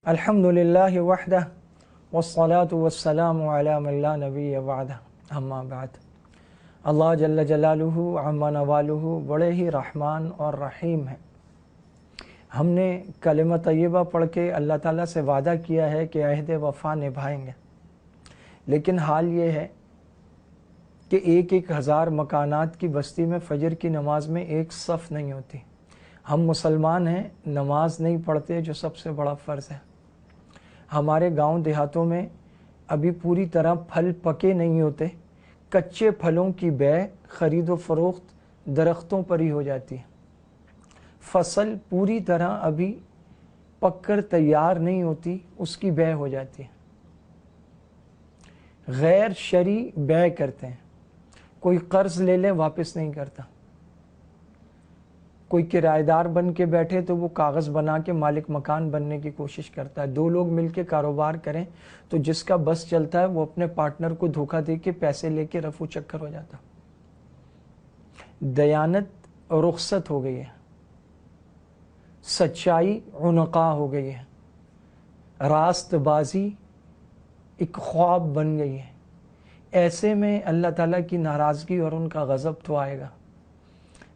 अल्हम्दुलिल्लाहि वहदह वस्सलातु वस्सलामु अला मन ला नबिय्य बअदह अम्मा बाद। अल्लाह जल्ल जलालुहु अम्मा नवालुहु बड़े ही रहमान और रहीम है। हमने कलिमा तय्यबा पढ़ के अल्लाह ताला से वादा किया है कि अहद वफ़ा निभाएंगे, लेकिन हाल ये है कि एक हज़ार मकानात की बस्ती में फ़जर की नमाज में एक सफ़ नहीं होती। हम मुसलमान हैं, नमाज नहीं पढ़ते जो सबसे बड़ा फ़र्ज़ है। हमारे गांव देहातों में अभी पूरी तरह फल पके नहीं होते, कच्चे फलों की बै ख़रीदो फ़रोख्त दरख्तों पर ही हो जाती है। फसल पूरी तरह अभी पककर तैयार नहीं होती, उसकी बै हो जाती है। गैर शरी बै करते हैं, कोई कर्ज ले ले वापस नहीं करता, कोई किराएदार बन के बैठे तो वो कागज़ बना के मालिक मकान बनने की कोशिश करता है। दो लोग मिलके कारोबार करें तो जिसका बस चलता है वो अपने पार्टनर को धोखा दे के पैसे लेके रफू चक्कर हो जाता। दयानत रुखसत हो गई है, सच्चाई उनका हो गई है, रास्तबाजी एक ख्वाब बन गई है। ऐसे में अल्लाह ताला की नाराज़गी और उनका गज़ब तो आएगा।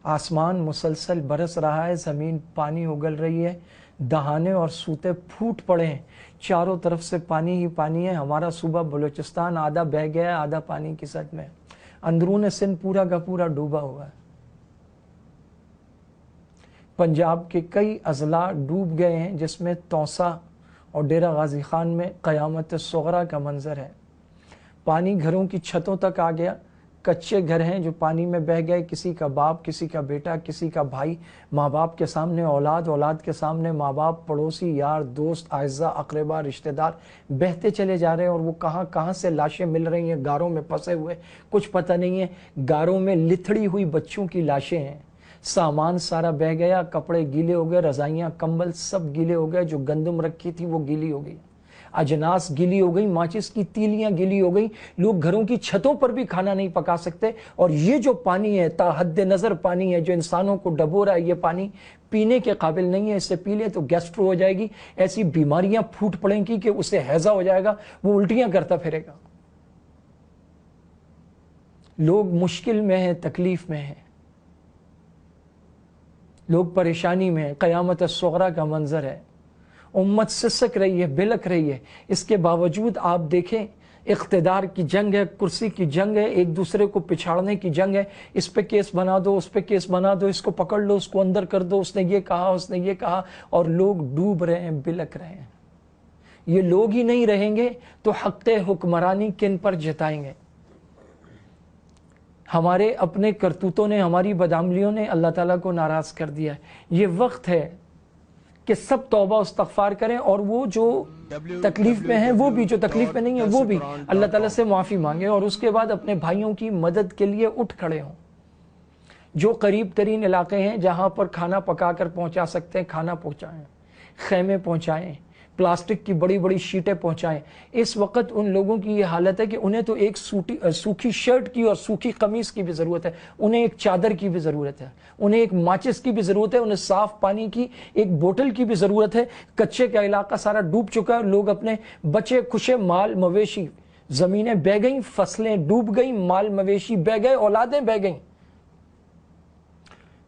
आसमान मुसलसल बरस रहा है, ज़मीन पानी उगल रही है, दहाने और सूते फूट पड़े हैं, चारों तरफ से पानी ही पानी है। हमारा सूबा बलूचिस्तान आधा बह गया है, आधा पानी की सट में। अंदरून सिंध पूरा का पूरा डूबा हुआ है। पंजाब के कई अजला डूब गए हैं, जिसमें तौसा और डेरा गाजी खान में क़यामत सुग़रा का मंजर है। पानी घरों की छतों तक आ गया। कच्चे घर हैं जो पानी में बह गए, किसी का बाप, किसी का बेटा, किसी का भाई, माँ बाप के सामने औलाद, औलाद के सामने माँ बाप, पड़ोसी, यार दोस्त, आइज़ा अक़रबा, रिश्तेदार बहते चले जा रहे हैं। और वो कहाँ कहाँ से लाशें मिल रही हैं, गारों में फंसे हुए, कुछ पता नहीं है। गारों में लिथड़ी हुई बच्चों की लाशें हैं। सामान सारा बह गया, कपड़े गीले हो गए, रज़ाइयाँ कंबल सब गीले हो गए, जो गंदम रखी थी वो गीली हो गई, अजनास गीली हो गई, माचिस की तीलियां गीली हो गई। लोग घरों की छतों पर भी खाना नहीं पका सकते। और ये जो पानी है, ताहद नज़र पानी है जो इंसानों को डबो रहा है, ये पानी पीने के काबिल नहीं है। इससे पी ले तो गैस्ट्रो हो जाएगी, ऐसी बीमारियां फूट पड़ेंगी कि उसे हैजा हो जाएगा, वो उल्टियां करता फिरेगा। लोग मुश्किल में है, तकलीफ में है, लोग परेशानी में है। क़यामत सुग़रा का मंजर है। उम्मत सिसक रही है, बिलक रही है। इसके बावजूद आप देखें, इख्तिदार की जंग है, कुर्सी की जंग है, एक दूसरे को पिछाड़ने की जंग है। इस पे केस बना दो, उस पे केस बना दो, इसको पकड़ लो, उसको अंदर कर दो, उसने ये कहा, उसने ये कहा, और लोग डूब रहे हैं, बिलक रहे हैं। ये लोग ही नहीं रहेंगे तो हक़्क़े हुक्मरानी किन पर जताएंगे? हमारे अपने करतूतों ने, हमारी बदामलियों ने अल्लाह ताला को नाराज कर दिया है। ये वक्त है कि सब तौबा इस्तग़फ़ार करें, और वो जो तकलीफ में है वो भी, जो तकलीफ में नहीं है वो भी अल्लाह ताला से माफ़ी मांगे, और उसके बाद अपने भाइयों की मदद के लिए उठ खड़े हों। जो करीब तरीन इलाके हैं जहाँ पर खाना पका कर पहुँचा सकते हैं, खाना पहुँचाएँ, खैमे पहुँचाएँ, प्लास्टिक की बड़ी बड़ी शीटें पहुँचाएँ। इस वक्त उन लोगों की ये हालत है कि उन्हें तो एक सूखी शर्ट की और सूखी कमीज़ की भी ज़रूरत है, उन्हें एक चादर की भी ज़रूरत है, उन्हें एक माचिस की भी ज़रूरत है, उन्हें साफ़ पानी की एक बोतल की भी ज़रूरत है। कच्चे का इलाका सारा डूब चुका है। लोग अपने बचे खुशे माल मवेशी, ज़मीनें बह गईं, फसलें डूब गईं, माल मवेशी बह गए, औलादें बह गईं।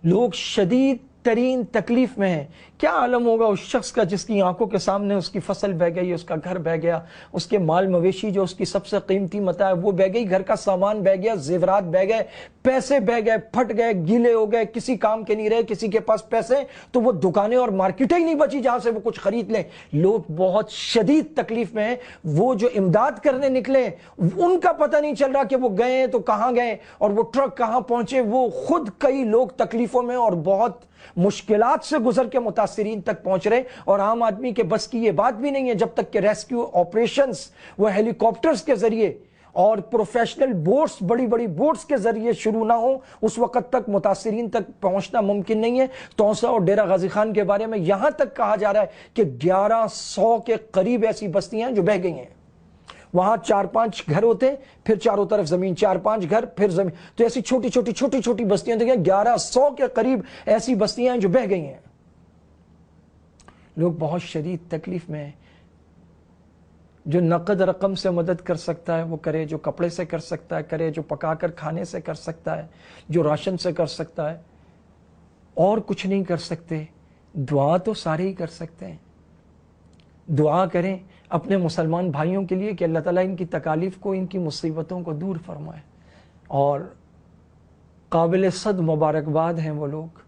लोग शदीद तरीन तकलीफ में है। क्या आलम होगा उस शख्स का जिसकी आंखों के सामने उसकी फसल बह गई, उसका घर बह गया, उसके माल मवेशी जो उसकी सबसे कीमती मता है वो बह गई, घर का सामान बह गया, जेवरात बह गए, पैसे बह गए, फट गए, गीले हो गए, किसी काम के नहीं रहे। किसी के पास पैसे तो वो दुकानें और मार्केटें ही नहीं बची जहां से वो कुछ खरीद लें। लोग बहुत शदीद तकलीफ में है। वो जो इमदाद करने निकले उनका पता नहीं चल रहा कि वो गए तो कहां गए और वो ट्रक कहां पहुंचे। वो खुद कई लोग तकलीफों में और बहुत मुश्किलात से गुजर के मुतासिरीन तक पहुंच रहे। और आम आदमी के बस की ये बात भी नहीं है जब तक कि रेस्क्यू ऑपरेशंस वो हेलीकॉप्टर्स के जरिए और प्रोफेशनल बोट्स, बड़ी बड़ी बोट्स के जरिए शुरू ना हो, उस वक्त तक मुतासिरीन तक पहुंचना मुमकिन नहीं है। तौसा और डेरा गाजी खान के बारे में यहां तक कहा जा रहा है कि 1100 के करीब ऐसी बस्तियां जो बह गई हैं। वहां 4-5 घर होते, फिर चारों तरफ जमीन, 4-5 घर, फिर जमीन, तो ऐसी छोटी छोटी बस्तियां देखिए, 1100 के करीब ऐसी बस्तियां जो बह गई हैं। لوگ بہت شدید تکلیف میں ہیں. جو نقد رقم سے مدد کر سکتا ہے وہ کرے, جو کپڑے سے کر سکتا ہے کرے, جو پکا کر کھانے سے کر سکتا ہے, جو راشن سے کر سکتا ہے. اور کچھ نہیں کر سکتے, دعا تو سارے ہی کر سکتے ہیں. دعا کریں اپنے مسلمان بھائیوں کے لیے کہ اللہ تعالیٰ ان کی تکالیف کو, ان کی مصیبتوں کو دور فرمائے. اور قابل صد مبارکباد ہیں وہ لوگ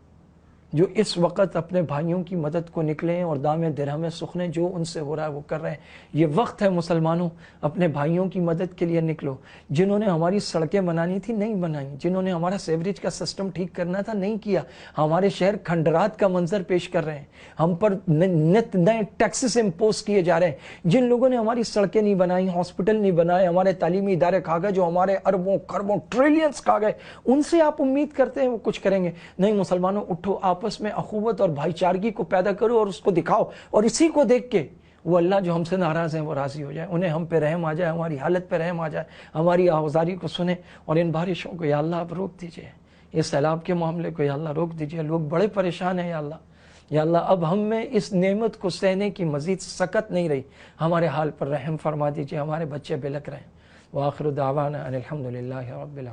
جو اس وقت اپنے بھائیوں کی مدد کو نکلیں اور دام درہم سخنے جو ان سے ہو رہا ہے وہ کر رہے ہیں. یہ وقت ہے مسلمانوں, اپنے بھائیوں کی مدد کے لیے نکلو. جنہوں نے ہماری سڑکیں بنانی تھی نہیں بنائیں, جنہوں نے ہمارا سیوریج کا سسٹم ٹھیک کرنا تھا نہیں کیا. ہمارے شہر کھنڈرات کا منظر پیش کر رہے ہیں, ہم پر نت نئے ٹیکسز امپوز کیے جا رہے ہیں. جن لوگوں نے ہماری سڑکیں نہیں بنائی, ہاسپٹل نہیں بنائے, ہمارے تعلیمی ادارے کھا گئے, جو ہمارے اربوں خربوں ٹریلینز کھا گئے, ان سے آپ امید کرتے ہیں وہ کچھ کریں گے؟ نہیں. مسلمانوں اٹھو, آپس میں اخوت اور بھائی چارگی کو پیدا کرو اور اس کو دکھاؤ, اور اسی کو دیکھ کے وہ اللہ جو ہم سے ناراض ہیں وہ راضی ہو جائے, انہیں ہم پہ رحم آ جائے, ہماری حالت پہ رحم آ جائے, ہماری آوازاری کو سنیں. اور ان بارشوں کو یا اللہ آپ روک دیجئے, یہ سیلاب کے معاملے کو یا اللہ روک دیجئے. لوگ بڑے پریشان ہیں یا اللہ. یا اللہ اب ہم میں اس نعمت کو سہنے کی مزید سکت نہیں رہی, ہمارے حال پر رحم فرما دیجئے, ہمارے بچے بلک رہے ہیں. وآخر دعوانا ان الحمدللہ رب العالمین.